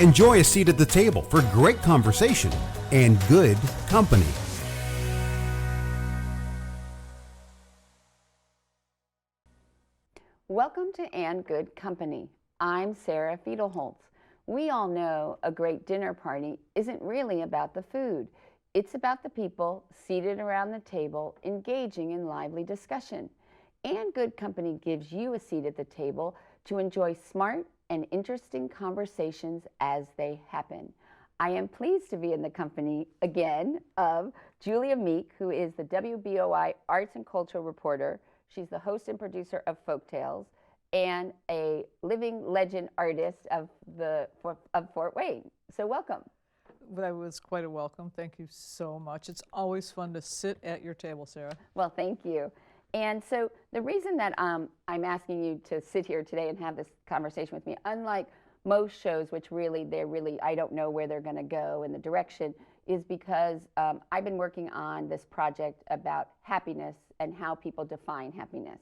Enjoy a seat at the table for great conversation and good company. Welcome to And Good Company. I'm Sarah Fiedelholtz. We all know a great dinner party isn't really about the food. It's about the people seated around the table engaging in lively discussion. And Good Company gives you a seat at the table to enjoy smart and interesting conversations as they happen. I am pleased to be in the company again of Julia Meek, who is the WBOI Arts and Culture reporter. She's the host and producer of Folktales and a living legend artist of Fort Wayne. So welcome. That was quite a welcome. Thank you so much. It's always fun to sit at your table, Sarah. Well, thank you. And so the reason that I'm asking you to sit here today and have this conversation with me, unlike most shows, which I don't know where they're going to go in the direction, is because I've been working on this project about happiness and how people define happiness.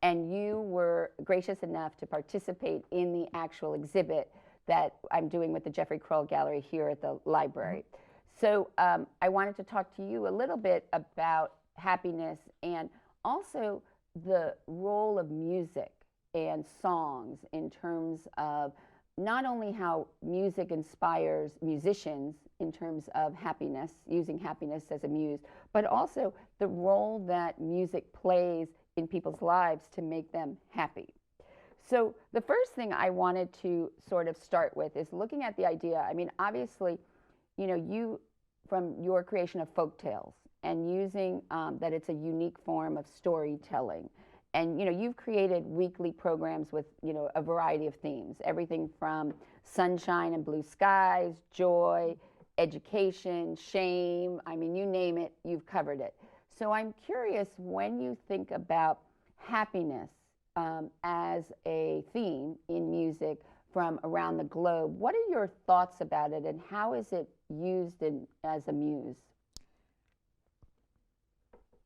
And you were gracious enough to participate in the actual exhibit that I'm doing with the Jeffrey Kroll Gallery here at the library. So I wanted to talk to you a little bit about happiness and also the role of music and songs in terms of not only how music inspires musicians in terms of happiness, using happiness as a muse, but also the role that music plays in people's lives to make them happy. So the first thing I wanted to sort of start with is looking at the idea. I mean, obviously, you know, you, from your creation of Folktales and using that it's a unique form of storytelling. And, you know, you've created weekly programs with, you know, a variety of themes, everything from sunshine and blue skies, joy, education, shame. I mean, you name it, you've covered it. So I'm curious, when you think about happiness as a theme in music from around the globe, what are your thoughts about it and how is it used as a muse?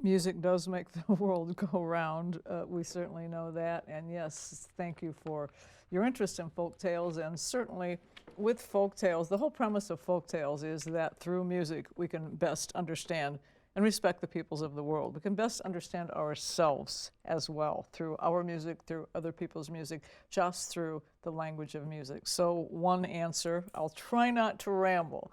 Music does make the world go round. We certainly know that. And yes, thank you for your interest in folktales. And certainly with folktales, the whole premise of folktales is that through music we can best understand and respect the peoples of the world. We can best understand ourselves as well through our music, through other people's music, just through the language of music. So one answer, I'll try not to ramble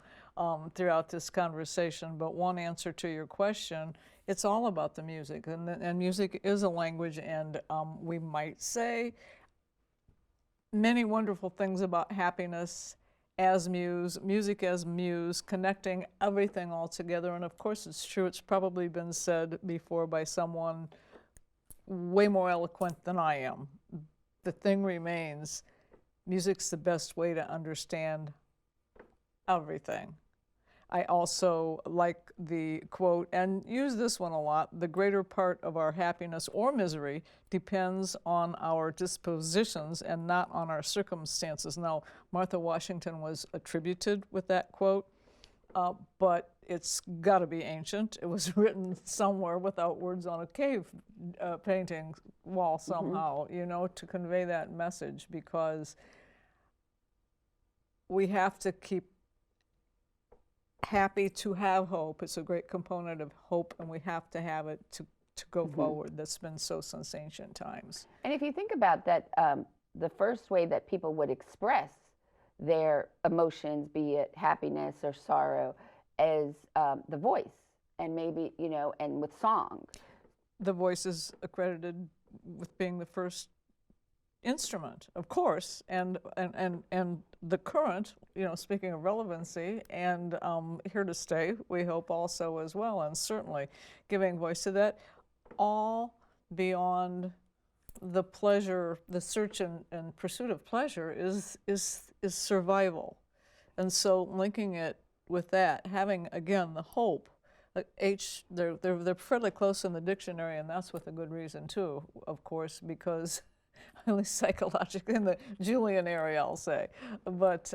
throughout this conversation, but one answer to your question, it's all about the music. And music is a language, and we might say many wonderful things about happiness as music as muse, connecting everything all together. And of course it's true, it's probably been said before by someone way more eloquent than I am. The thing remains, music's the best way to understand everything. I also like the quote, and use this one a lot, the greater part of our happiness or misery depends on our dispositions and not on our circumstances. Now, Martha Washington was attributed with that quote, but it's got to be ancient. It was written somewhere without words on a cave painting wall somehow, you know, to convey that message, because we have to keep happy to have hope. It's a great component of hope, and we have to have it to go forward. That's been so since ancient times. And if you think about that, the first way that people would express their emotions, be it happiness or sorrow, is the voice, and maybe, you know, and with song. The voice is accredited with being the first instrument, of course, and the current, you know, speaking of relevancy, and here to stay, we hope also as well, and certainly giving voice to that, all beyond the pleasure, the search and pursuit of pleasure is survival. And so linking it with that, having again the hope, they're fairly close in the dictionary, and that's with a good reason too, of course, because at least psychologically in the Julian area, I'll say. But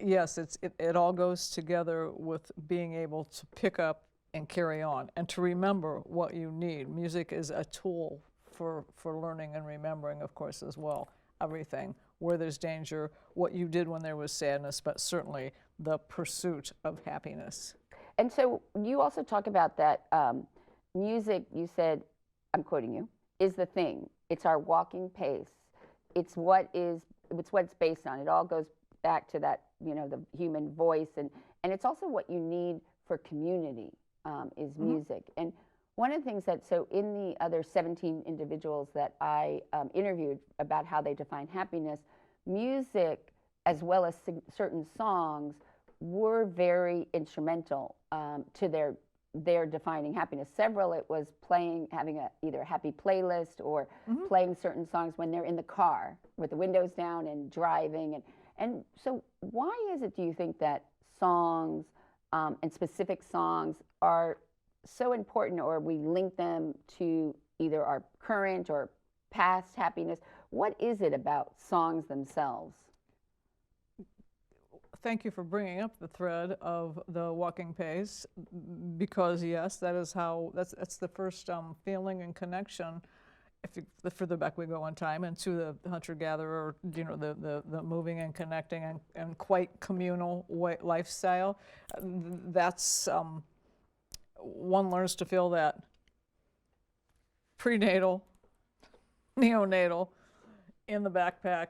yes, it all goes together with being able to pick up and carry on and to remember what you need. Music is a tool for learning and remembering, of course, as well. everything, where there's danger, what you did when there was sadness, but certainly the pursuit of happiness. And so you also talk about that music, you said, I'm quoting you, is the thing. It's our walking pace. It's what it's based on. It all goes back to that, the human voice. And it's also what you need for community is music. And one of the things so in the other 17 individuals that I interviewed about how they define happiness, music as well as certain songs were very instrumental to their defining happiness. Several, it was having either a happy playlist or playing certain songs when they're in the car with the windows down and driving. And so why is it, do you think, that songs and specific songs are so important, or we link them to either our current or past happiness? What is it about songs themselves? Thank you for bringing up the thread of the walking pace, because yes, that's the first feeling and connection. The further back we go in time into the hunter-gatherer, the moving and connecting and quite communal lifestyle, that's one learns to feel that prenatal, neonatal, in the backpack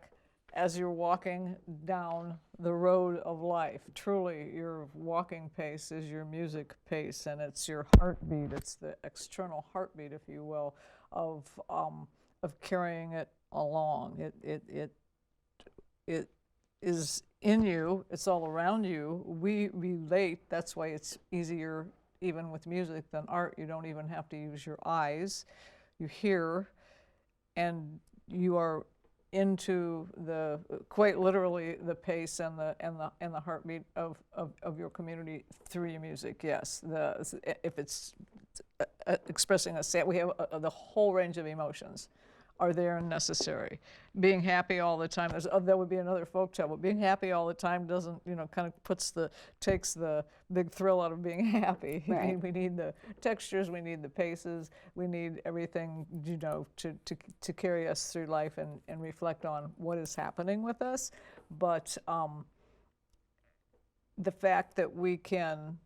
as you're walking down the road of life. Truly, your walking pace is your music pace, and it's your heartbeat. It's the external heartbeat, if you will, of carrying it along. It is in you. It's all around you. We relate. That's why it's easier, even with music, than art. You don't even have to use your eyes. You hear, and you are into quite literally the pace and the heartbeat of your community through your music. Yes, if it's expressing a sad, we have the whole range of emotions are there and necessary. Being happy all the time, that would be another folk tale, but being happy all the time doesn't, kind of takes the big thrill out of being happy. Right. We need the textures, we need the paces, we need everything, to carry us through life and reflect on what is happening with us. But the fact that we can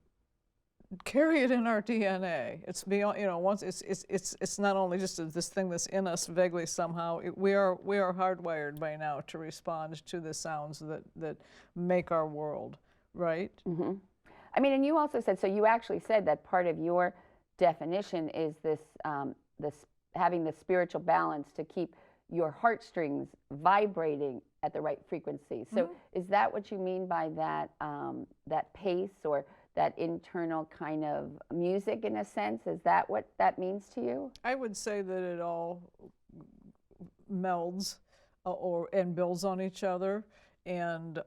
carry it in our DNA. It's beyond, once it's not only just this thing that's in us vaguely somehow. We are hardwired by now to respond to the sounds that make our world, right? Mm-hmm. I mean, and you also said, so you actually said that part of your definition is this having the spiritual balance to keep your heartstrings vibrating at the right frequency. So is that what you mean by that that pace, or that internal kind of music, in a sense? Is that what that means to you? I would say that it all melds and builds on each other, and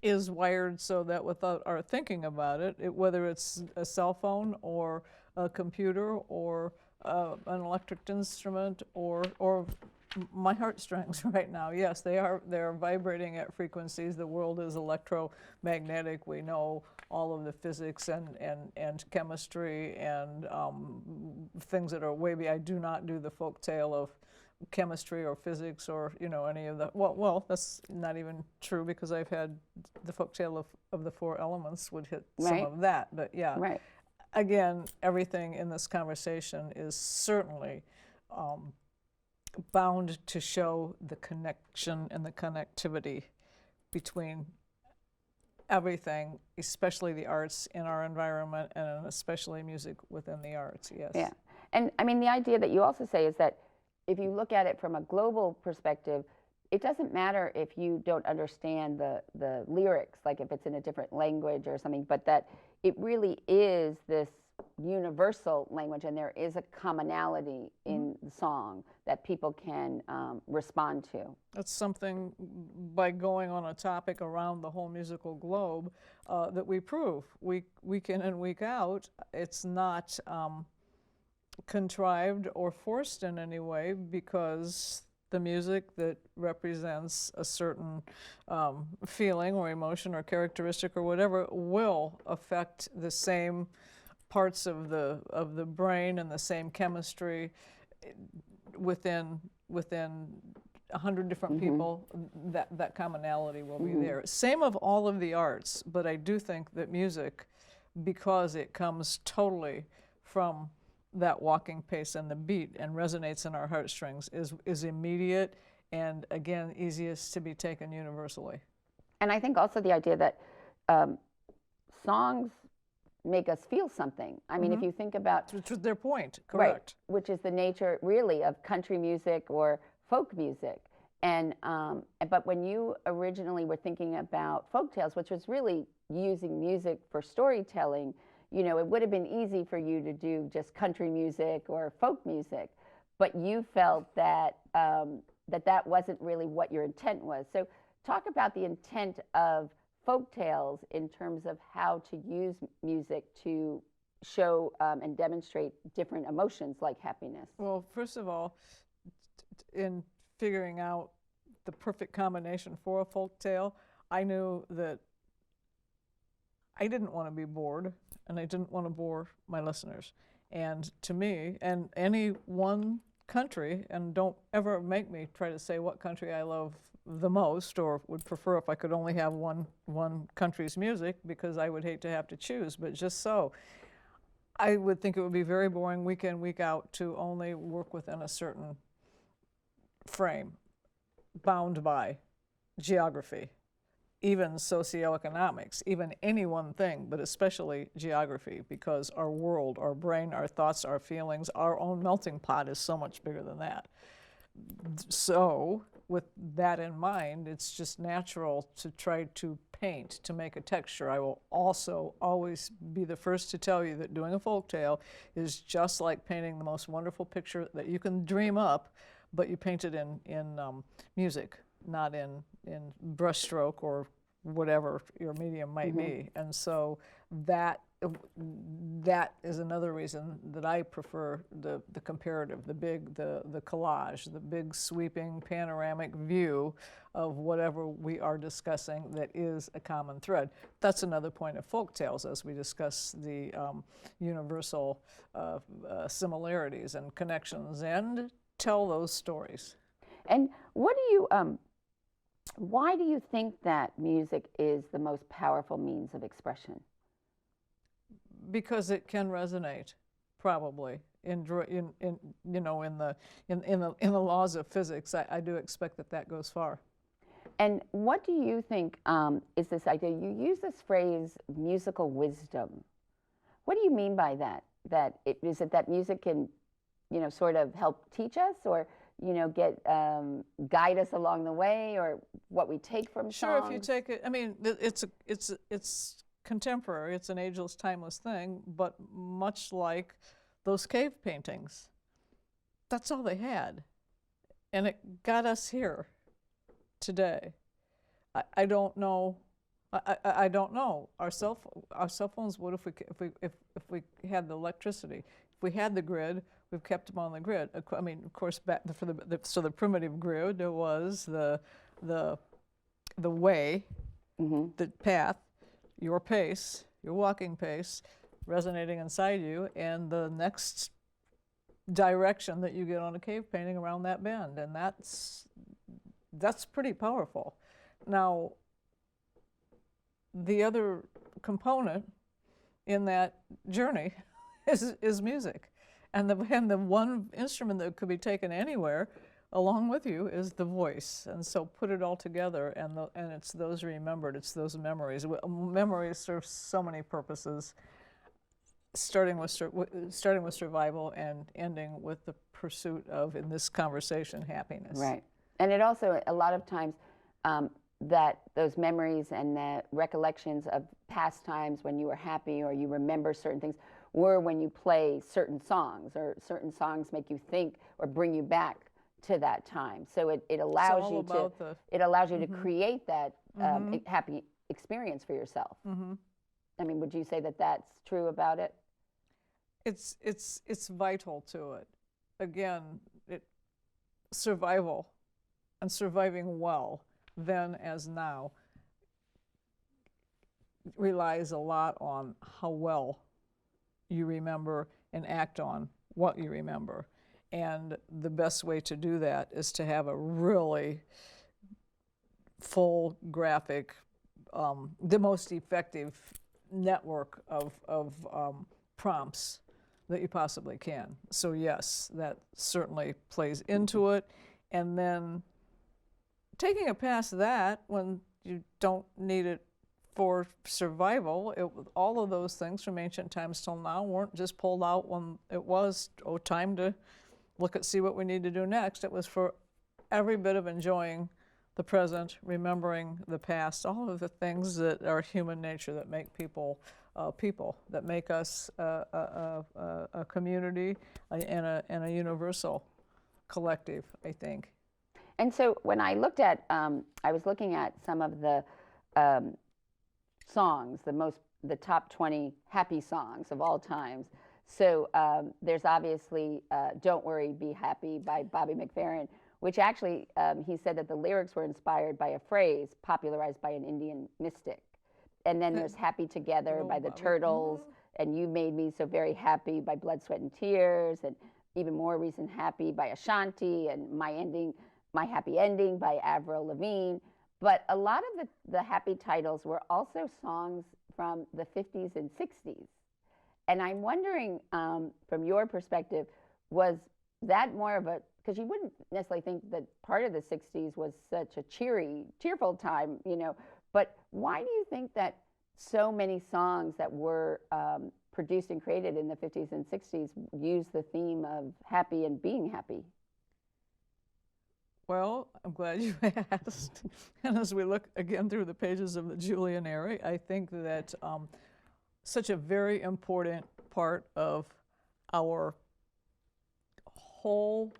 is wired so that without our thinking about it, whether it's a cell phone or a computer or an electric instrument or my heartstrings right now, yes, they're vibrating at frequencies. The world is electromagnetic. We know all of the physics and chemistry and things that are way beyond. I do not do the folk tale of chemistry or physics or any of that. Well, that's not even true, because I've had the folk tale of the four elements would hit some of that. But yeah, right. Again, everything in this conversation is certainly bound to show the connection and the connectivity between everything, especially the arts in our environment, and especially music within the arts. Yes. Yeah. And I mean, the idea that you also say is that if you look at it from a global perspective, it doesn't matter if you don't understand the lyrics, like if it's in a different language or something, but that it really is this universal language, and there is a commonality in the song that people can respond to. That's something, by going on a topic around the whole musical globe, that we prove week in and week out. It's not contrived or forced in any way, because the music that represents a certain feeling or emotion or characteristic or whatever will affect the same parts of the brain and the same chemistry within 100 different people, that commonality will be there. Same of all of the arts, but I do think that music, because it comes totally from that walking pace and the beat and resonates in our heartstrings, is immediate and, again, easiest to be taken universally. And I think also the idea that songs make us feel something. I mean, if you think about Which was their point, correct. right, which is the nature really of country music or folk music. And but when you originally were thinking about folktales, which was really using music for storytelling, you know, it would have been easy for you to do just country music or folk music, but you felt that that wasn't really what your intent was. So talk about the intent of folktales in terms of how to use music to show and demonstrate different emotions like happiness. Well, first of all, in figuring out the perfect combination for a folk tale, I knew that I didn't want to be bored, and I didn't want to bore my listeners. And to me, and any one country, and don't ever make me try to say what country I love the most, or would prefer if I could only have one country's music, because I would hate to have to choose, but just so. I would think it would be very boring week in, week out to only work within a certain frame, bound by geography, even socioeconomics, even any one thing, but especially geography, because our world, our brain, our thoughts, our feelings, our own melting pot is so much bigger than that. So, with that in mind, it's just natural to try to paint, to make a texture. I will also always be the first to tell you that doing a folktale is just like painting the most wonderful picture that you can dream up, but you paint it in music, not in brushstroke or whatever your medium might be. And so that is another reason that I prefer the comparative, the collage, the big sweeping panoramic view of whatever we are discussing that is a common thread. That's another point of folk tales as we discuss the universal similarities and connections and tell those stories. And what do you, why do you think that music is the most powerful means of expression? Because it can resonate, probably in you know, in the laws of physics. I do expect that goes far. And what do you think is this idea? You use this phrase, musical wisdom. What do you mean by that? Is it that music can, you know, sort of help teach us, or, you know, guide us along the way, or what we take from songs? Sure, if you take it, I mean, it's contemporary, it's an ageless, timeless thing, but much like those cave paintings, that's all they had. And it got us here today. I don't know. I don't know. Our cell phones would if we had the electricity. If we had the grid, we've kept them on the grid. I mean, of course, back so the primitive grid, there was the way, the path, your pace, your walking pace, resonating inside you, and the next direction that you get on a cave painting around that bend, and that's pretty powerful. Now, the other component in that journey is music, and the one instrument that could be taken anywhere along with you is the voice. And so put it all together, and it's those remembered, it's those memories. Memories serve so many purposes, starting with survival and ending with the pursuit of, in this conversation, happiness. Right. And it also, a lot of times, that those memories and the recollections of past times when you were happy or you remember certain things were when you play certain songs, or certain songs make you think or bring you back to that time. So it allows you to create that happy experience for yourself. I mean, would you say that that's true about it? It's vital to it. Again, survival and surviving well, then as now, relies a lot on how well you remember and act on what you remember. And the best way to do that is to have a really full graphic, the most effective network of prompts that you possibly can. So yes, that certainly plays into it. And then taking it past that, when you don't need it for survival, all of those things from ancient times till now weren't just pulled out when it was time to see what we need to do next. It was for every bit of enjoying the present, remembering the past, all of the things that are human nature that make people people, that make us a community and a universal collective, I think. And so when I looked at, I was looking at some of the songs, the top 20 happy songs of all times. So there's obviously "Don't Worry, Be Happy" by Bobby McFerrin, which actually he said that the lyrics were inspired by a phrase popularized by an Indian mystic. And then there's "Happy Together" by the Turtles, and "You Made Me So Very Happy" by Blood, Sweat, and Tears, and even more recent "Happy" by Ashanti, and My Happy Ending by Avril Lavigne. But a lot of the happy titles were also songs from the 50s and 60s. And I'm wondering, from your perspective, was that more of a, because you wouldn't necessarily think that part of the 60s was such a cheerful time, but why do you think that so many songs that were produced and created in the 50s and 60s use the theme of happy and being happy? Well, I'm glad you asked. And as we look again through the pages of the Julianary, I think that such a very important part of our whole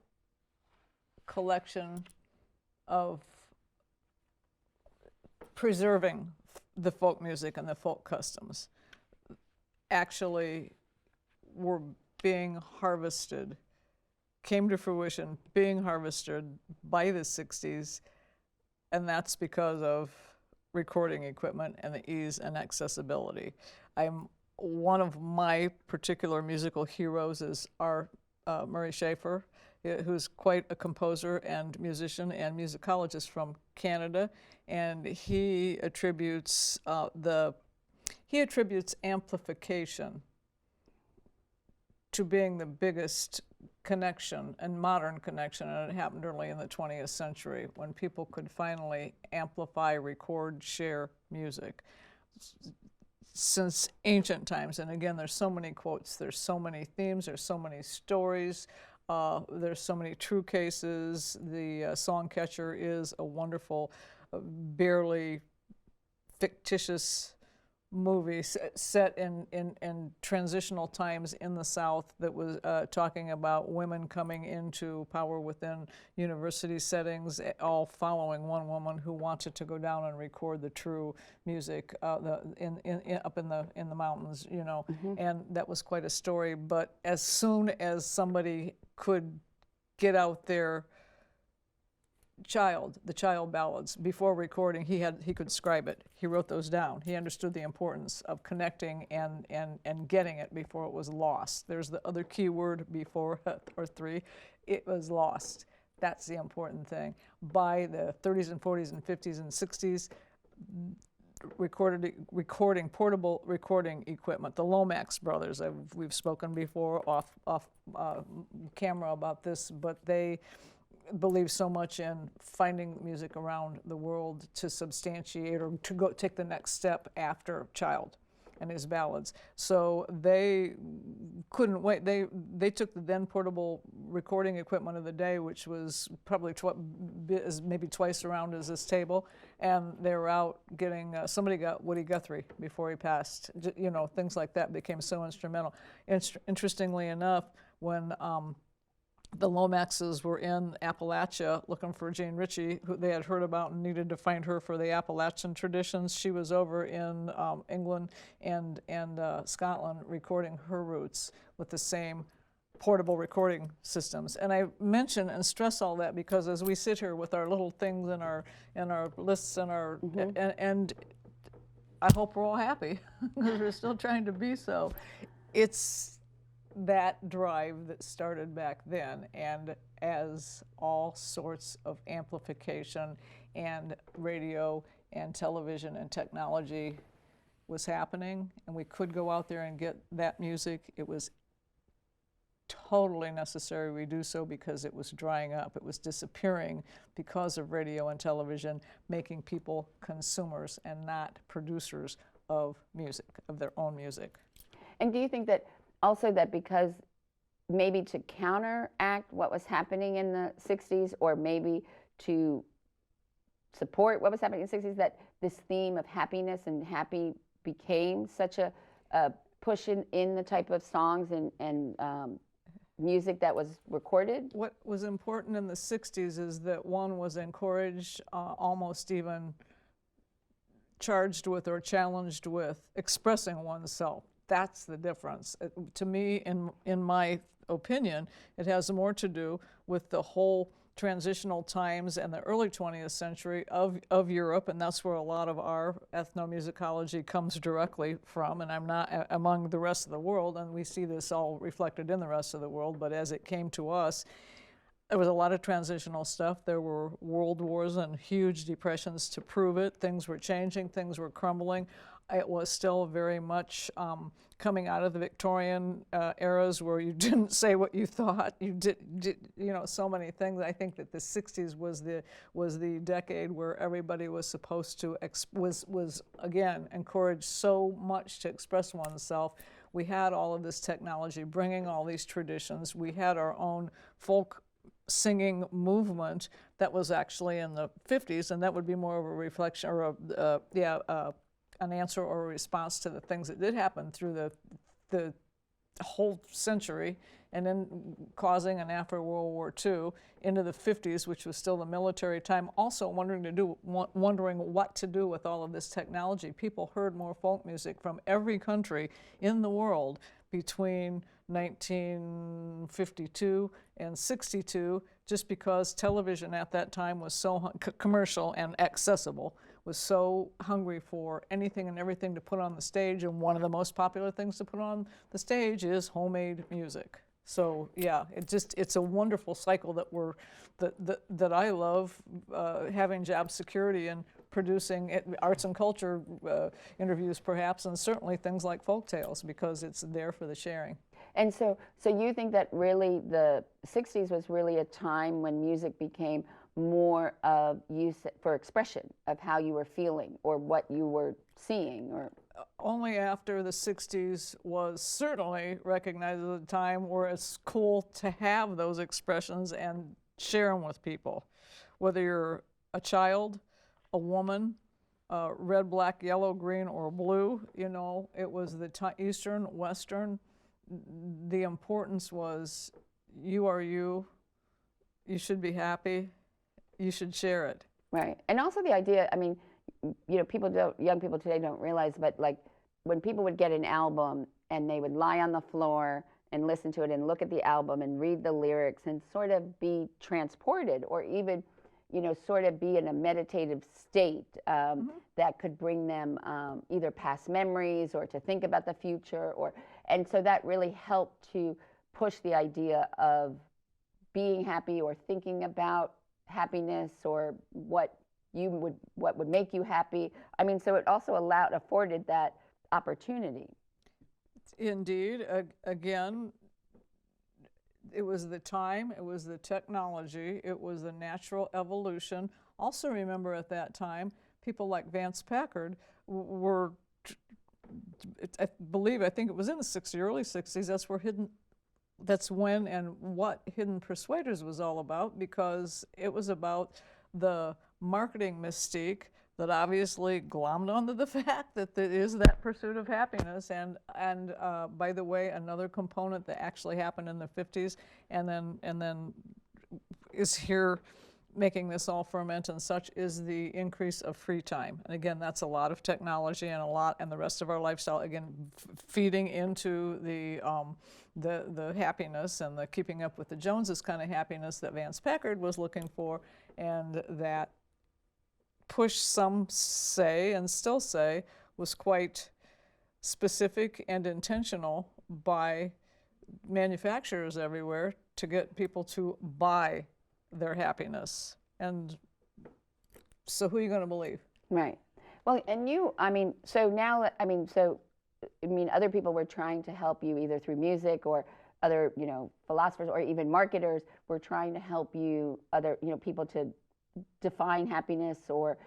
collection of preserving the folk music and the folk customs actually were being harvested, came to fruition, being harvested by the 60s, and that's because of recording equipment and the ease and accessibility. One of my particular musical heroes is our Murray Schafer, who's quite a composer and musician and musicologist from Canada, and he attributes amplification to being the biggest connection and modern connection, and it happened early in the 20th century when people could finally amplify, record, share music. Since ancient times, and again, there's so many quotes, there's so many themes, there's so many stories, there's so many true cases. The Songcatcher is a wonderful, barely fictitious movie set in transitional times in the South that was talking about women coming into power within university settings, all following one woman who wanted to go down and record the true music up in the mountains, and that was quite a story. But as soon as somebody could get out their the child ballads before recording, he could scribe it. He wrote those down. He understood the importance of connecting and getting it before it was lost. There's the other key word before or three. It was lost. That's the important thing. By the 30s and 40s and 50s and 60s, portable recording equipment. The Lomax brothers. We've spoken before off camera about this, but they believe so much in finding music around the world to substantiate or to go take the next step after Child and his ballads. So they couldn't wait. They took the then portable recording equipment of the day, which was probably maybe twice around as this table, and they were out getting. Somebody got Woody Guthrie before he passed. Things like that became so instrumental. Interestingly enough, when the Lomaxes were in Appalachia looking for Jane Ritchie, who they had heard about and needed to find her for the Appalachian traditions. She was over in England and Scotland recording her roots with the same portable recording systems. And I mention and stress all that because as we sit here with our little things and our lists and our and I hope we're all happy because we're still trying to be so. that drive that started back then, and as all sorts of amplification and radio and television and technology was happening, and we could go out there and get that music, it was totally necessary we do so because it was drying up. It was disappearing because of radio and television, making people consumers and not producers of music, of their own music. And do you think that also that because maybe to counteract what was happening in the 60s, or maybe to support what was happening in the 60s, that this theme of happiness and happy became such a push in the type of songs and music that was recorded? What was important in the 60s is that one was encouraged, almost even charged with or challenged with expressing oneself. That's the difference. To me, in my opinion, it has more to do with the whole transitional times and the early 20th century of Europe, and that's where a lot of our ethnomusicology comes directly from, and I'm not among the rest of the world, and we see this all reflected in the rest of the world, but as it came to us, there was a lot of transitional stuff. There were world wars and huge depressions to prove it. Things were changing, things were crumbling. It was still very much coming out of the Victorian eras where you didn't say what you thought. You did so many things. I think that the 60s was the decade where everybody was supposed to was again encouraged so much to express oneself. We had all of this technology bringing all these traditions. We had our own folk singing movement that was actually in the 50s, and that would be more of a reflection or an answer or a response to the things that did happen through the whole century, and then causing and after World War II into the 50s, which was still the military time, also wondering what to do with all of this technology. People heard more folk music from every country in the world between 1952 and 62, just because television at that time was so commercial and accessible, was so hungry for anything and everything to put on the stage, and one of the most popular things to put on the stage is homemade music. So yeah, it's a wonderful cycle that I love, having job security and producing arts and culture interviews perhaps, and certainly things like folk tales, because it's there for the sharing. And so you think that really the 60s was really a time when music became more of use for expression of how you were feeling or what you were seeing? Or only after the 60s was certainly recognized as a time where it's cool to have those expressions and share them with people. Whether you're a child, a woman, red, black, yellow, green, or blue, it was the Eastern, Western. The importance was you are you should be happy, you should share it. Right. And also the idea, young people today don't realize, but like when people would get an album and they would lie on the floor and listen to it and look at the album and read the lyrics and sort of be transported, or even, sort of be in a meditative state that could bring them either past memories or to think about the future, and so that really helped to push the idea of being happy or thinking about happiness or what would make you happy. So it also afforded that opportunity. Indeed. Again, it was the time, it was the technology, it was the natural evolution. Also remember at that time, people like Vance Packard were, I think it was in the early 60s, that's when and what Hidden Persuaders was all about, because it was about the marketing mystique that obviously glommed onto the fact that there is that pursuit of happiness, and by the way, another component that actually happened in the 50s and then is here making this all ferment and such, is the increase of free time. And again, that's a lot of technology and the rest of our lifestyle, again, feeding into the happiness and the keeping up with the Joneses kind of happiness that Vance Packard was looking for, and that push, some say and still say, was quite specific and intentional by manufacturers everywhere to get people to buy their happiness. And so who are you going to believe? Right. Well, and you, I mean, so now, I mean, so, I mean, other people were trying to help you either through music or other, you know, philosophers or even marketers were trying to help you, other, you know, people to define happiness or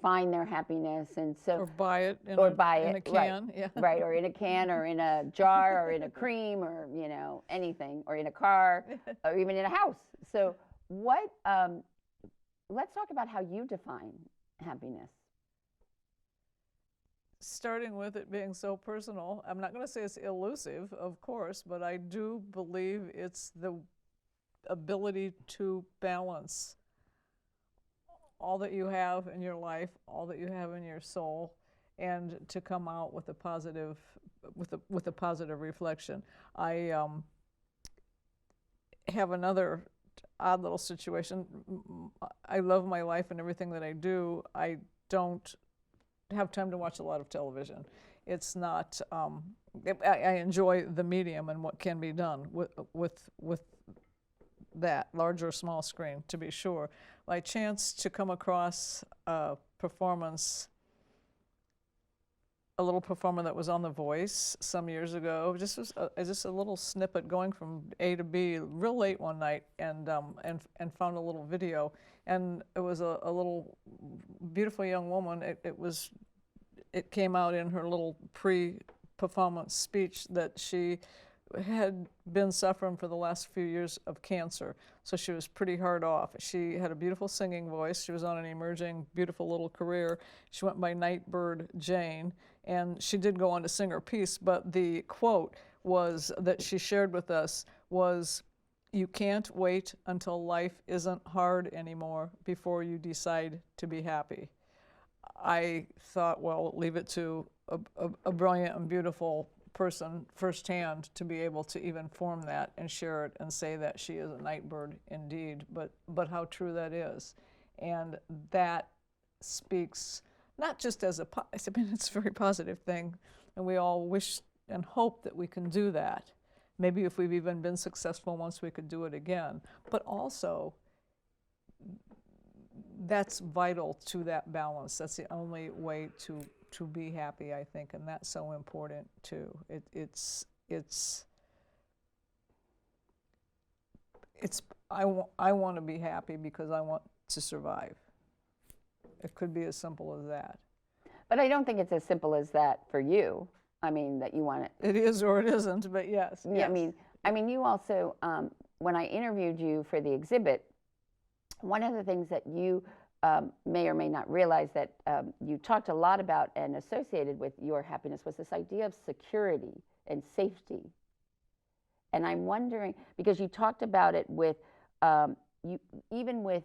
find their happiness. And so, Or buy it in, or a, buy in it, a can. right, Yeah. right, or in a can or in a jar or in a cream or, you know, anything, or in a car or even in a house. So what, let's talk about how you define happiness. Starting with it being so personal, I'm not going to say it's elusive, of course, but I do believe it's the ability to balance all that you have in your life, all that you have in your soul, and to come out with a positive, with a positive reflection. I have another odd little situation. I love my life and everything that I do. I don't have time to watch a lot of television. It's not. I enjoy the medium and what can be done with that large or small screen, to be sure. My chance to come across a performance, a little performer that was on The Voice some years ago. Just was just a little snippet going from A to B real late one night, and found a little video, and it was a little beautiful young woman. It came out in her little pre-performance speech that she had been suffering for the last few years of cancer, so she was pretty hard off. She had a beautiful singing voice. She was on an emerging, beautiful little career. She went by Nightbird Jane, and she did go on to sing her piece, but the quote was that she shared with us was, "You can't wait until life isn't hard anymore before you decide to be happy." I thought, well, leave it to a brilliant and beautiful person firsthand to be able to even form that and share it and say that she is a nightbird indeed, but how true that is. And that speaks not just as I mean, it's a very positive thing, and we all wish and hope that we can do that. Maybe if we've even been successful once, we could do it again. But also, that's vital to that balance. That's the only way to be happy, I think, and that's so important too. I want to be happy because I want to survive. It could be as simple as that. But I don't think it's as simple as that for you. I mean, that you want it. It is or it isn't, but yes. Yeah, yes. I mean, you also, when I interviewed you for the exhibit, one of the things that you may or may not realize that you talked a lot about and associated with your happiness was this idea of security and safety. And I'm wondering, because you talked about it with, even with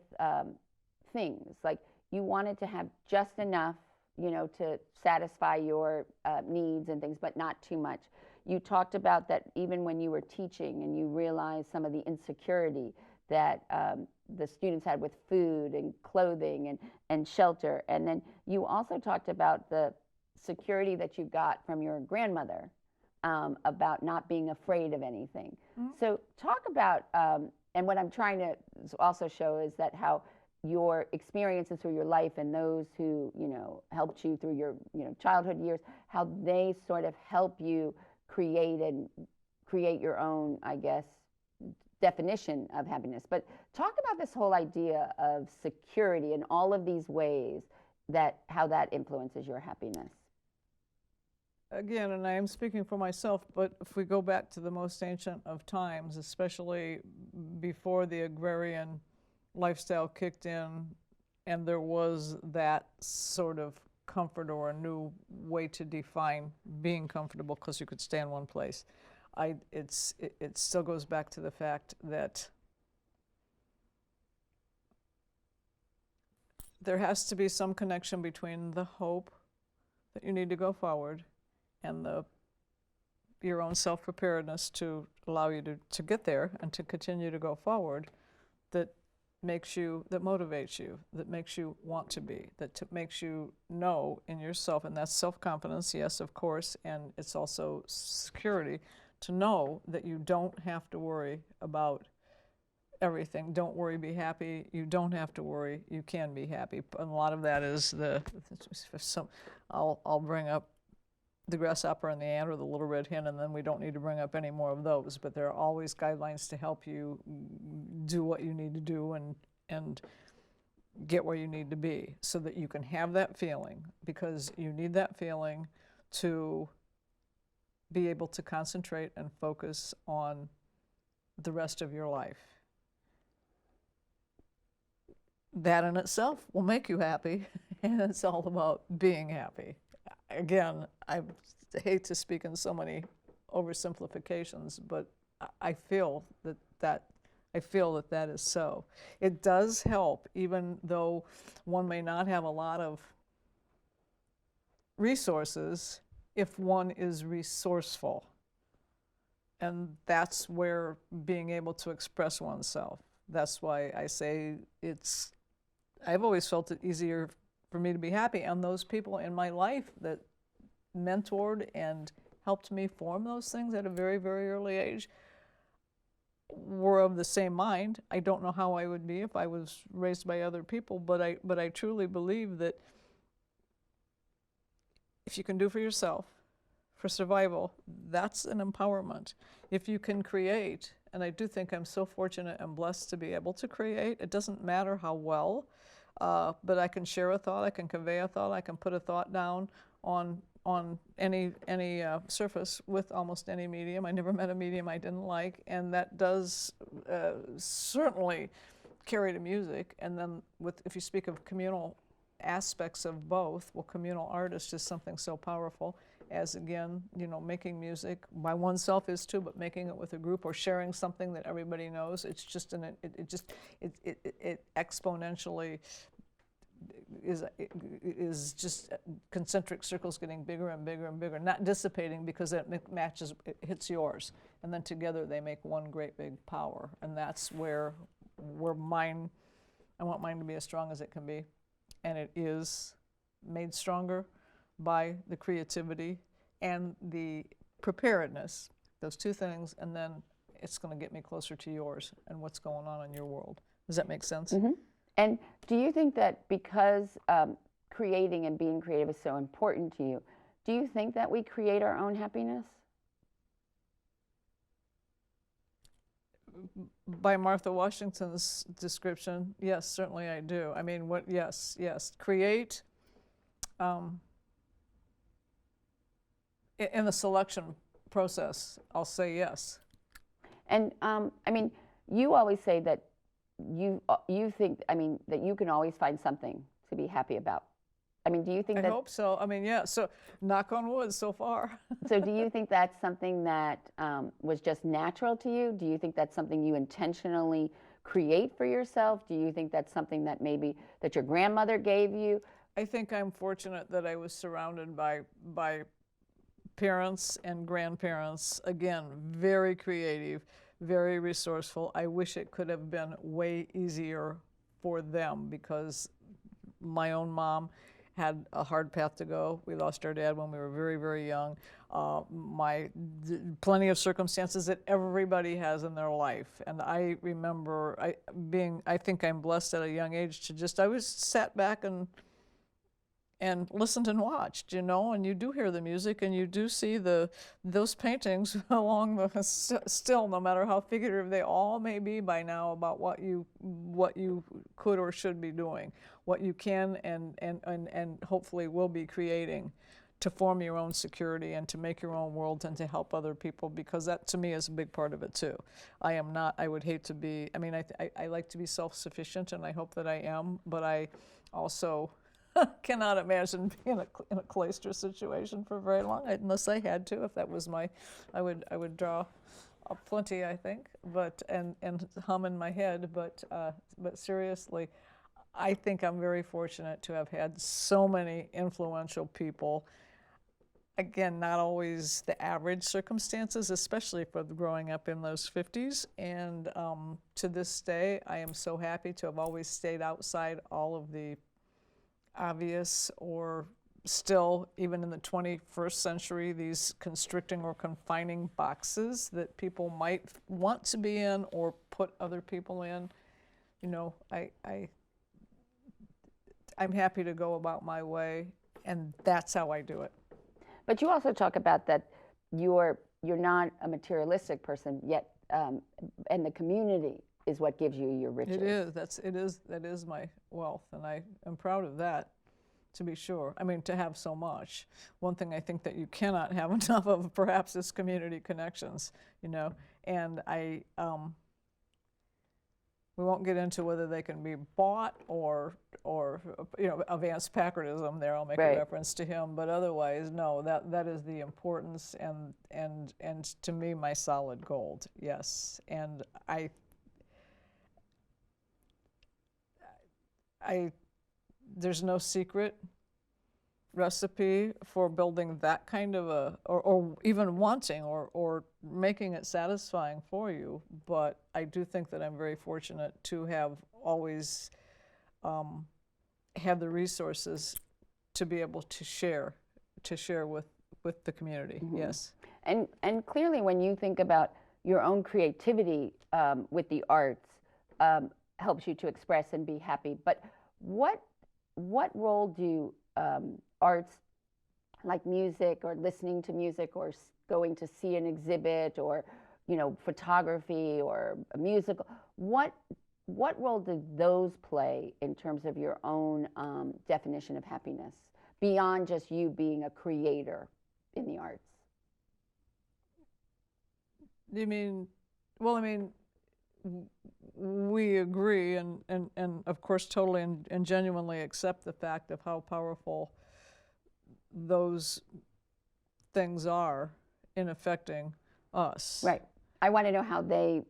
things, like you wanted to have just enough, you know, to satisfy your needs and things, but not too much. You talked about that even when you were teaching and you realized some of the insecurity that the students had with food and clothing and shelter. And then you also talked about the security that you got from your grandmother, about not being afraid of anything. Mm-hmm. So talk about, and what I'm trying to also show is that how your experiences through your life and those who, you know, helped you through your, you know, childhood years, how they sort of help you create your own, I guess, definition of happiness. But talk about this whole idea of security in all of these ways, that how that influences your happiness. Again, and I am speaking for myself, but if we go back to the most ancient of times, especially before the agrarian lifestyle kicked in, and there was that sort of comfort or a new way to define being comfortable because you could stay in one place. It still goes back to the fact that there has to be some connection between the hope that you need to go forward and your own self-preparedness to allow you to get there and to continue to go forward, that motivates you, that makes you want to be, makes you know in yourself, and that's self-confidence, yes, of course, and it's also security, to know that you don't have to worry about everything. Don't worry, be happy. You don't have to worry. You can be happy. And a lot of that is I'll bring up the grasshopper and the ant or the little red hen, and then we don't need to bring up any more of those. But there are always guidelines to help you do what you need to do and get where you need to be so that you can have that feeling, because you need that feeling to be able to concentrate and focus on the rest of your life. That in itself will make you happy, and it's all about being happy. Again, I hate to speak in so many oversimplifications, but I feel that is so. It does help, even though one may not have a lot of resources, if one is resourceful. And that's where being able to express oneself. That's why I say I've always felt it easier for me to be happy. And those people in my life that mentored and helped me form those things at a very, very early age were of the same mind. I don't know how I would be if I was raised by other people, but I truly believe that if you can do for yourself, for survival, that's an empowerment. If you can create, and I do think I'm so fortunate and blessed to be able to create, it doesn't matter how well, but I can share a thought, I can convey a thought, I can put a thought down on any surface with almost any medium. I never met a medium I didn't like, and that does certainly carry to music. And then if you speak of communal aspects of both, well, communal art is just something so powerful as, again, making music by oneself is too, but making it with a group or sharing something that everybody knows, it's just it exponentially is just concentric circles getting bigger and bigger and bigger, not dissipating because it hits yours, and then together they make one great big power. And that's where I want mine to be as strong as it can be, and it is made stronger by the creativity and the preparedness, those two things, and then it's going to get me closer to yours and what's going on in your world. Does that make sense? Mm-hmm. And do you think that because creating and being creative is so important to you, do you think that we create our own happiness? By Martha Washington's description, yes, certainly I do. I mean, yes. Create, in the selection process, I'll say yes. And I mean, you always say that you think, that you can always find something to be happy about. I mean, do you think I that? hope so. I mean, yeah, so knock on wood so far. So do you think that's something that was just natural to you? Do you think that's something you intentionally create for yourself? Do you think that's something that maybe that your grandmother gave you? I think I'm fortunate that I was surrounded by parents and grandparents, again, very creative, very resourceful. I wish it could have been way easier for them, because my own mom had a hard path to go. We lost our dad when we were very, very young. Plenty of circumstances that everybody has in their life. And I remember I think I'm blessed at a young age I was sat back and listened and watched, and you do hear the music and you do see those paintings along the still, no matter how figurative they all may be by now, about what you could or should be doing, what you can and hopefully will be creating to form your own security and to make your own world and to help other people, because that to me is a big part of it too. I would hate to be, I like to be self-sufficient, and I hope that I am, but I also cannot imagine being in a cloister situation for very long, unless I had to. If that was I would draw plenty, I think, and hum in my head. But seriously, I think I'm very fortunate to have had so many influential people. Again, not always the average circumstances, especially for growing up in those 50s. And to this day, I am so happy to have always stayed outside all of the obvious or still, even in the 21st century, these constricting or confining boxes that people might want to be in or put other people in. You know, I'm happy to go about my way, and that's how I do it. But you also talk about that you're not a materialistic person yet, and the community is what gives you your riches. It is. That is my wealth, and I am proud of that, to be sure. I mean, to have so much. One thing I think that you cannot have enough of, perhaps, is community connections. You know, and we won't get into whether they can be bought or you know, Vance Packardism there, I'll make a reference to him, but otherwise, no, that is the importance and to me, my solid gold, yes. And there's no secret recipe for building that kind of or even wanting or making it satisfying for you, but I do think that I'm very fortunate to have always had the resources to be able to share with the community. Mm-hmm. Yes. And clearly, when you think about your own creativity with the arts, helps you to express and be happy. But what role do arts like music or listening to music or going to see an exhibit or, you know, photography or a musical, what role do those play in terms of your own definition of happiness beyond just you being a creator in the arts? You mean, well, I mean, we agree and of course totally and genuinely accept the fact of how powerful those things are in affecting us. Right. I want to know how they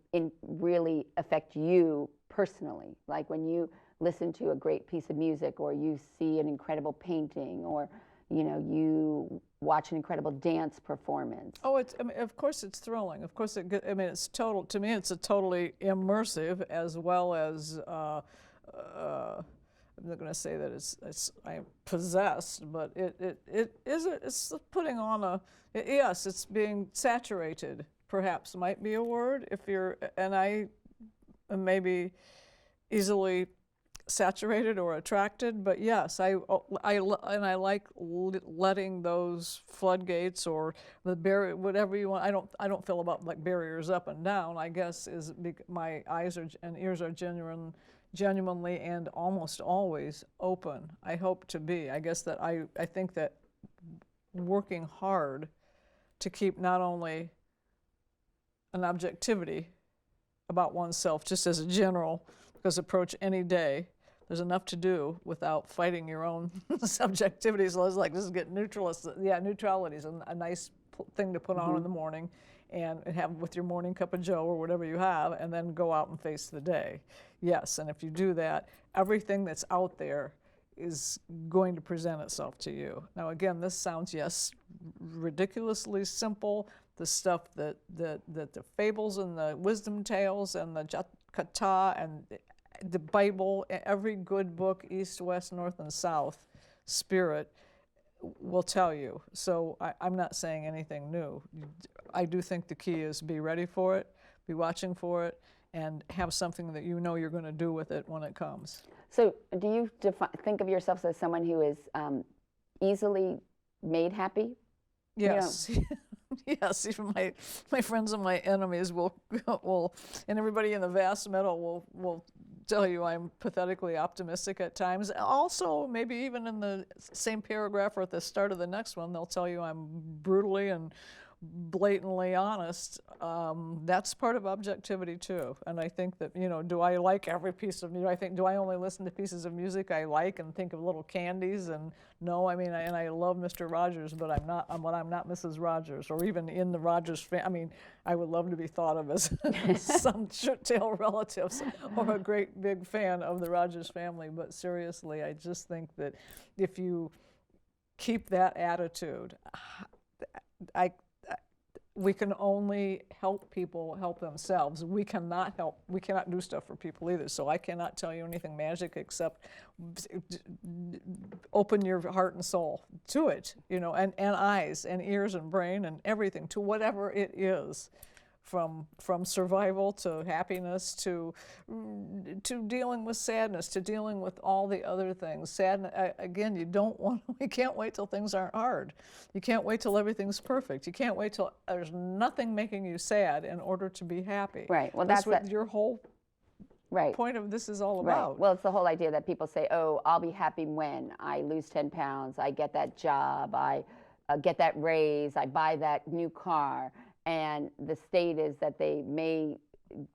really affect you personally. Like when you listen to a great piece of music, or you see an incredible painting, or you know, you watch an incredible dance performance. Oh, I mean, of course it's thrilling. Of course, I mean, it's total. To me, it's a totally immersive, as well as I'm not going to say that I'm possessed, but it's putting on yes, it's being saturated. Perhaps might be a word if you're, and I maybe easily saturated or attracted, but yes, I like letting those floodgates or the barrier, whatever you want. I don't feel about like barriers up and down. I guess is my eyes and ears are genuinely and almost always open. I hope to be. I guess that I think that working hard to keep not only an objectivity about oneself, just as a general, because approach any day, there's enough to do without fighting your own subjectivity. So it's like, this is get neutralist. Yeah, neutrality is a nice thing to put on in the morning and have with your morning cup of joe or whatever you have, and then go out and face the day. Yes, and if you do that, everything that's out there is going to present itself to you. Now again, this sounds, yes, ridiculously simple. The stuff that the fables and the wisdom tales and the Kata and the Bible, every good book, East, West, North, and South, Spirit, will tell you. So I'm not saying anything new. I do think the key is be ready for it, be watching for it, and have something that you know you're going to do with it when it comes. So do you think of yourself as someone who is easily made happy? Yes. You know? Yes, even my friends and my enemies will, and everybody in the vast middle will tell you I'm pathetically optimistic at times. Also, maybe even in the same paragraph or at the start of the next one, they'll tell you I'm brutally and blatantly honest. That's part of objectivity too. And I think that, you know, do I like every piece of music? Do I only listen to pieces of music I like and think of little candies? And no, I mean, and I love Mr. Rogers, but I'm not Mrs. Rogers, or even in the Rogers family. I mean, I would love to be thought of as some tail relatives or a great big fan of the Rogers family. But seriously, I just think that if you keep that attitude, we can only help people help themselves. We cannot do stuff for people either. So I cannot tell you anything magic except open your heart and soul to it, and eyes and ears and brain and everything to whatever it is. From survival to happiness to dealing with sadness to dealing with all the other things. Sadness, again, you can't wait till things aren't hard. You can't wait till everything's perfect. You can't wait till there's nothing making you sad in order to be happy. Right. Well, that's what your whole right. point of this is all Right. about. Well, it's the whole idea that people say, oh, I'll be happy when I lose 10 pounds, I get that job, I get that raise, I buy that new car. And the state is that they may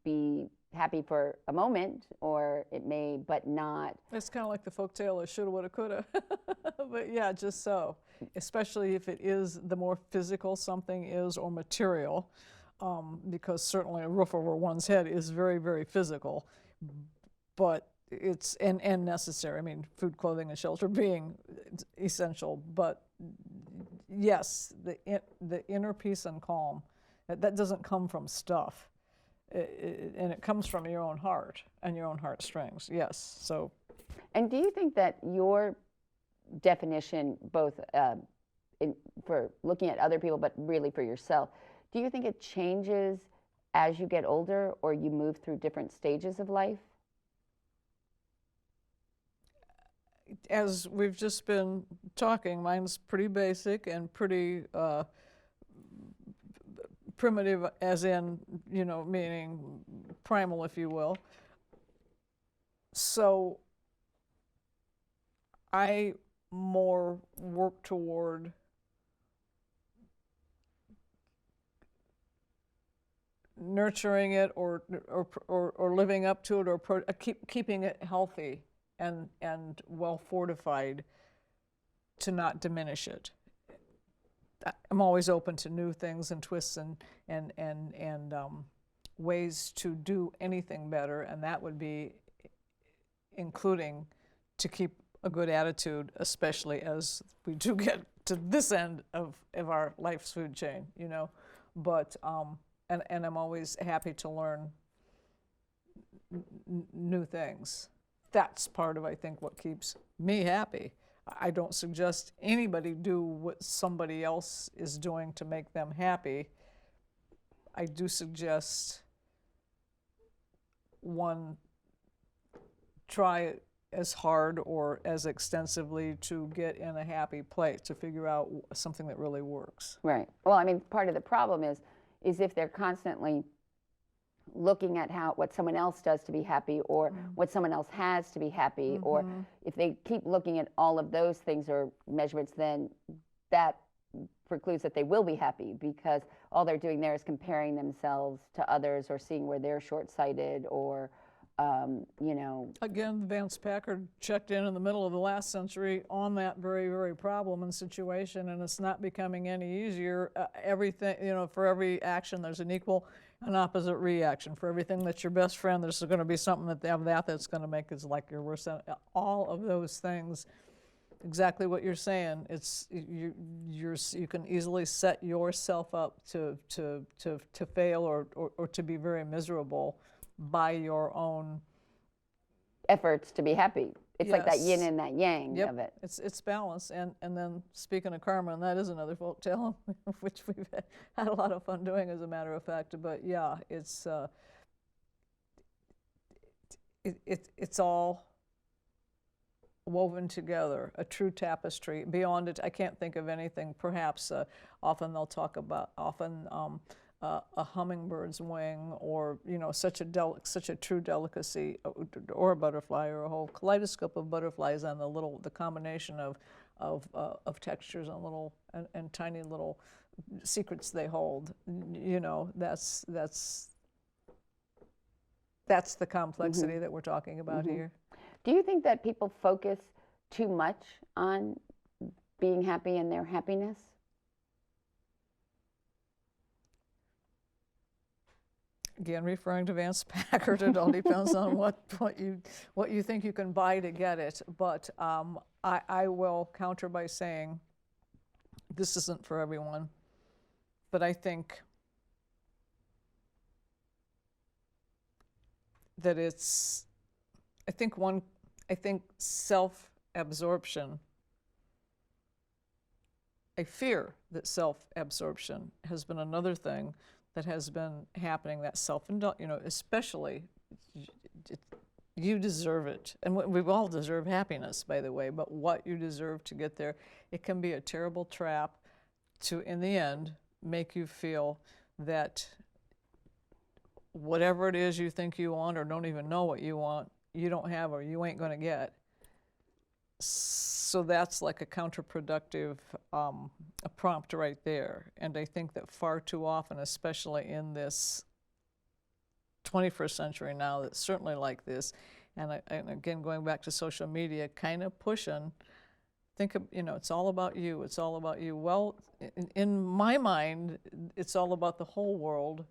be happy for a moment, or it may, but not. It's kind of like the folktale of shoulda, woulda, coulda. But yeah, just so. Especially if it is, the more physical something is or material, because certainly a roof over one's head is very, very physical. But it's, and necessary. I mean, food, clothing, and shelter being essential. But yes, the inner peace and calm, that doesn't come from stuff, and it comes from your own heart and your own heartstrings. Yes. So. And do you think that your definition, both for looking at other people, but really for yourself, do you think it changes as you get older, or you move through different stages of life? As we've just been talking, mine's pretty basic and pretty primitive, as in, meaning primal, if you will. So I more work toward nurturing it or living up to it, or keeping it healthy and well fortified to not diminish it. I'm always open to new things and twists and ways to do anything better, and that would be including to keep a good attitude, especially as we do get to this end of our life's food chain, But and I'm always happy to learn new things. That's part of, I think, what keeps me happy. I don't suggest anybody do what somebody else is doing to make them happy. I do suggest one try as hard or as extensively to get in a happy place, to figure out something that really works. Right. Well, I mean, part of the problem is if they're constantly looking at what someone else does to be happy, or what someone else has to be happy, or if they keep looking at all of those things or measurements, then that precludes that they will be happy, because all they're doing there is comparing themselves to others, or seeing where they're short-sighted, or Again, Vance Packard checked in the middle of the last century on that very, very problem and situation, and it's not becoming any easier. Everything, for every action, there's an equal and opposite reaction. For everything that's your best friend, there's going to be something that's going to make it like your worst enemy. All of those things, exactly what you're saying. It's you can easily set yourself up to fail or to be very miserable by your own efforts to be happy. It's like that yin Yes. and that yang Yep. of it. It's balance. And then speaking of karma, and that is another folk tale, which we've had a lot of fun doing, as a matter of fact. But yeah, it's all woven together, a true tapestry. Beyond it, I can't think of anything. Perhaps often they'll talk about a hummingbird's wing, or such a true delicacy, or a butterfly, or a whole kaleidoscope of butterflies, and the combination of textures and little and tiny little secrets they hold. That's the complexity that we're talking about here. Do you think that people focus too much on being happy and their happiness? Again, referring to Vance Packard, it all depends on what you think you can buy to get it. But I will counter by saying this isn't for everyone. But I think that it's, I think self-absorption, I fear that self-absorption has been another thing that has been happening, that especially, you deserve it. And we all deserve happiness, by the way, but what you deserve to get there, it can be a terrible trap to, in the end, make you feel that whatever it is you think you want or don't even know what you want, you don't have or you ain't going to get. So that's like a counterproductive a prompt right there. And I think that far too often, especially in this 21st century now, that's certainly like this, and again, going back to social media, kind of pushing, think of, it's all about you, it's all about you. Well, in my mind, it's all about the whole world,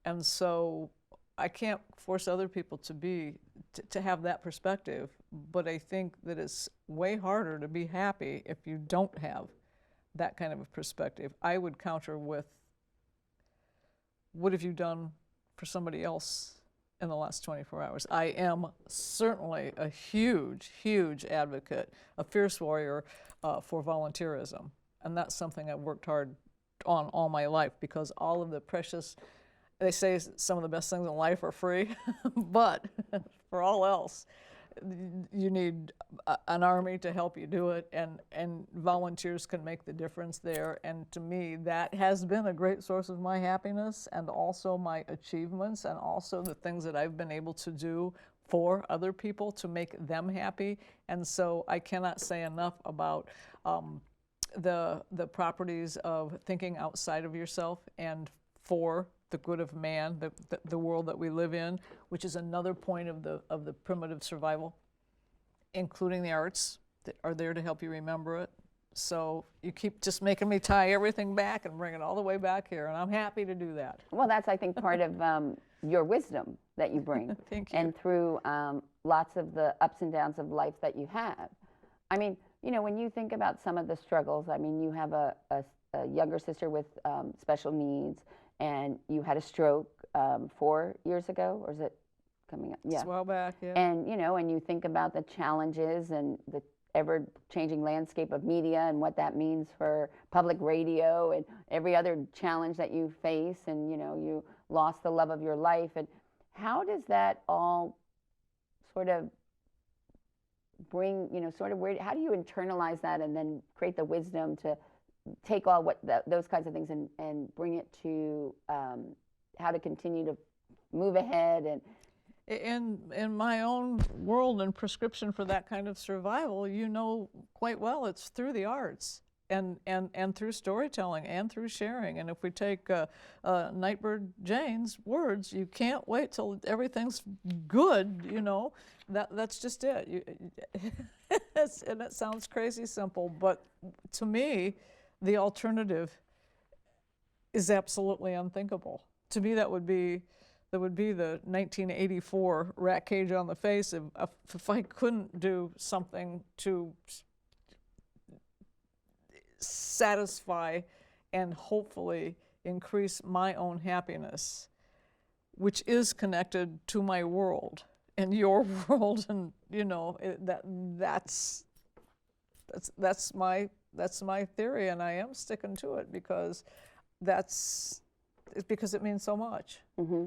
and so I can't force other people to have that perspective, but I think that it's way harder to be happy if you don't have that kind of a perspective. I would counter with, what have you done for somebody else in the last 24 hours? I am certainly a huge, huge advocate, a fierce warrior for volunteerism. And that's something I've worked hard on all my life, because all of the precious, they say some of the best things in life are free, but for all else, you need an army to help you do it, and volunteers can make the difference there. And to me, that has been a great source of my happiness, and also my achievements, and also the things that I've been able to do for other people to make them happy. And so I cannot say enough about the properties of thinking outside of yourself and for the good of man, the world that we live in, which is another point of the primitive survival, including the arts that are there to help you remember it. So you keep just making me tie everything back and bring it all the way back here, and I'm happy to do that. Well, that's, I think, part of your wisdom that you bring. Thank you. And through lots of the ups and downs of life that you have. I mean, when you think about some of the struggles, I mean, you have a younger sister with special needs, and you had a stroke 4 years ago, or is it coming up? Yeah. It's a while back, yeah. And, and you think about the challenges and the ever-changing landscape of media and what that means for public radio and every other challenge that you face, and, you lost the love of your life. And how does that all sort of bring, how do you internalize that and then create the wisdom to take all those kinds of things and bring it to how to continue to move ahead? And in my own world and prescription for that kind of survival, quite well, it's through the arts and through storytelling and through sharing. And if we take Nightbird Jane's words, you can't wait till everything's good, that's just it. And it sounds crazy simple, but to me, the alternative is absolutely unthinkable. To me, that would be the 1984 rat cage on the face if I couldn't do something to satisfy and hopefully increase my own happiness, which is connected to my world and your world, and that's my theory, and I am sticking to it because it means so much. Mm-hmm.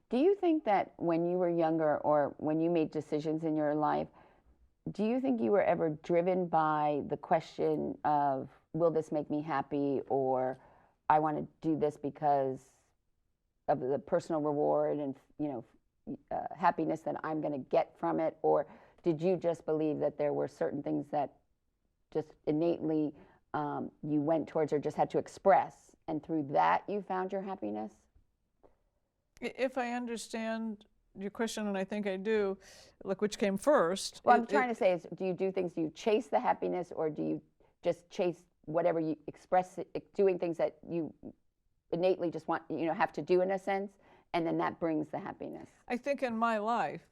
Do you think that when you were younger, or when you made decisions in your life, do you think you were ever driven by the question of, will this make me happy, or I want to do this because of the personal reward and happiness that I'm going to get from it? Or did you just believe that there were certain things that just innately you went towards or just had to express, and through that you found your happiness? If I understand your question, and I think I do, like, which came first? Well, I'm trying to say is, do you do things, do you chase the happiness, or do you just chase whatever you express, doing things that you innately just want, have to do in a sense, and then that brings the happiness? I think in my life,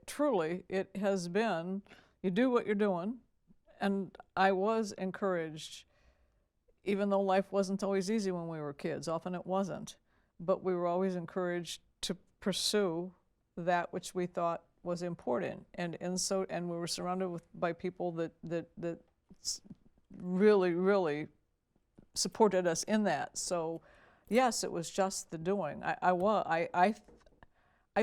truly, it has been, you do what you're doing, and I was encouraged, even though life wasn't always easy when we were kids, often it wasn't, but we were always encouraged to pursue that which we thought was important, and we were surrounded by people that really supported us in that. So yes, it was just the doing. I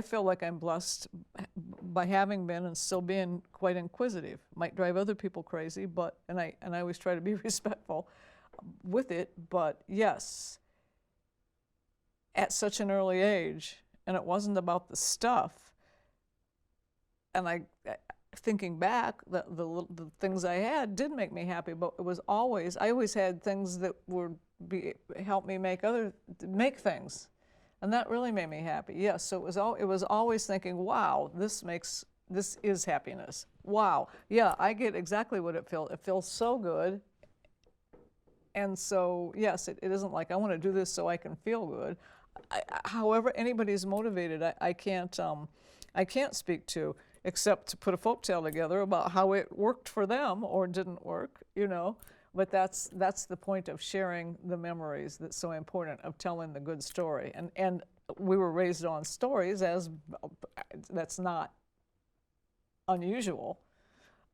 feel like I'm blessed by having been and still being quite inquisitive. Might drive other people crazy, but and I always try to be respectful with it. But yes, at such an early age, and it wasn't about the stuff. And thinking back, the things I had did make me happy, but I always had things that would help me make things. And that really made me happy. Yes, so it was always thinking, wow, this is happiness. Wow, yeah, I get exactly what it feels. It feels so good. And so, yes, it isn't like I want to do this so I can feel good. However anybody's motivated, I can't speak to, except to put a folktale together about how it worked for them or didn't work, But that's the point of sharing the memories that's so important, of telling the good story. And we were raised on stories, that's not unusual.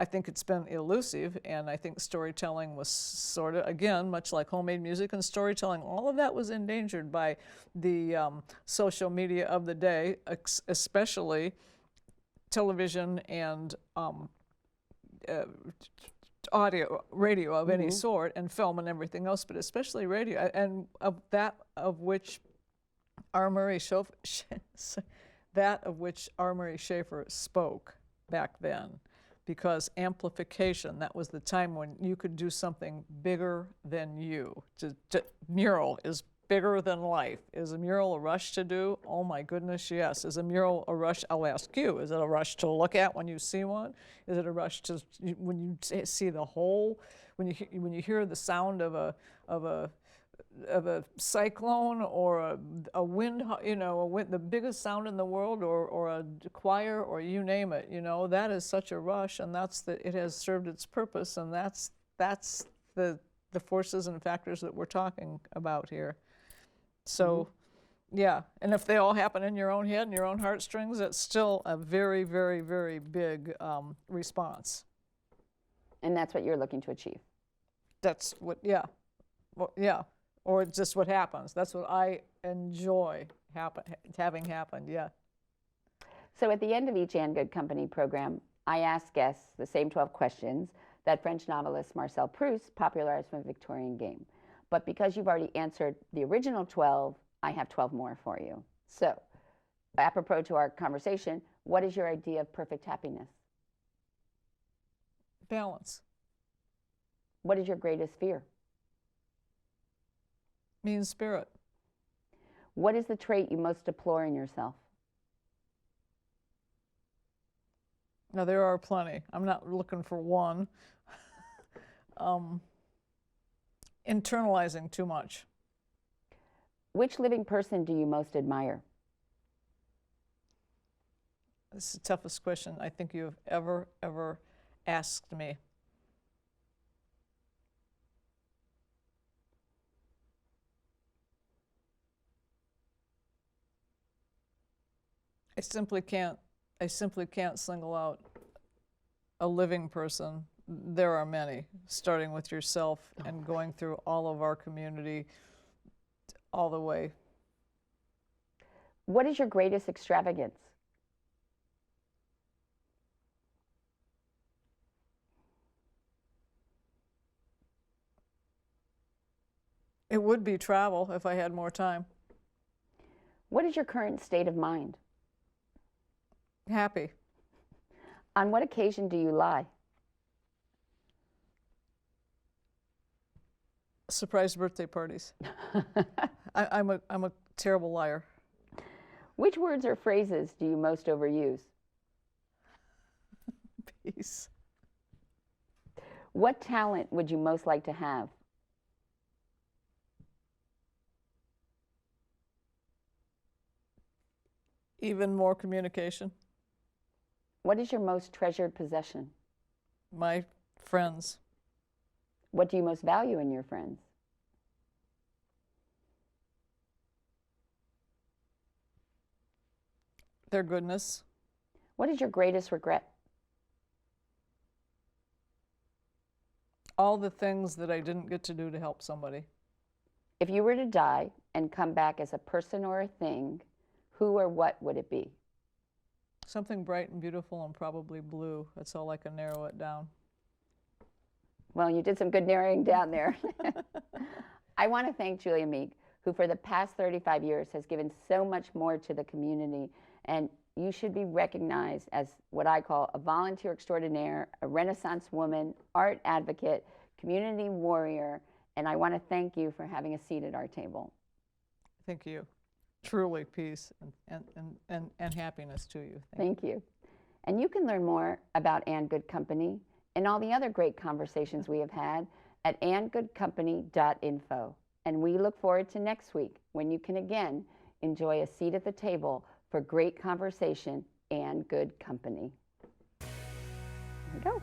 I think it's been elusive, and I think storytelling was sort of, again, much like homemade music and storytelling, all of that was endangered by the social media of the day, especially television and audio, radio of any sort, and film and everything else, but especially radio, and of which R. Murray Schaefer spoke back then, because amplification, that was the time when you could do something bigger than you. Mural is bigger than life. Is a mural a rush to do? Oh my goodness, yes. Is a mural a rush? I'll ask you, is it a rush to look at when you see one? Is it a rush when you see the whole, when you hear the sound of a cyclone or a wind, the biggest sound in the world, or a choir, or you name it, that is such a rush, and it has served its purpose, and that's the forces and factors that we're talking about here. So, yeah, and if they all happen in your own head and your own heartstrings, it's still a very, very, very big response. And that's what you're looking to achieve. That's what, yeah. Well, yeah. Or it's just what happens. That's what I enjoy having happened, yeah. So at the end of each And Good Company program, I ask guests the same 12 questions that French novelist Marcel Proust popularized from a Victorian game. But because you've already answered the original 12, I have 12 more for you. So, apropos to our conversation, what is your idea of perfect happiness? Balance. What is your greatest fear? Mean spirit. What is the trait you most deplore in yourself? Now, there are plenty. I'm not looking for one. Internalizing too much. Which living person do you most admire? This is the toughest question I think you have ever asked me. I simply can't single out a living person. There are many, starting with yourself and going through all of our community all the way. What is your greatest extravagance? It would be travel if I had more time. What is your current state of mind? Happy. On what occasion do you lie? Surprise birthday parties. I'm a terrible liar. Which words or phrases do you most overuse? Peace. What talent would you most like to have? Even more communication. What is your most treasured possession? My friends. What do you most value in your friends? their goodness. What is your greatest regret? All the things that I didn't get to do to help somebody. If you were to die and come back as a person or a thing, who or what would it be? Something bright and beautiful and probably blue. That's all I can narrow it down. Well, you did some good narrowing down there. I want to thank Julia Meek, who for the past 35 years has given so much more to the community, and you should be recognized as what I call a volunteer extraordinaire, a Renaissance woman, art advocate, community warrior, and I want to thank you for having a seat at our table. Thank you. Truly peace and happiness to you. Thank you. And you can learn more about And Good Company and all the other great conversations we have had at andgoodcompany.info. And we look forward to next week when you can again enjoy a seat at the table for great conversation and good company. There we go.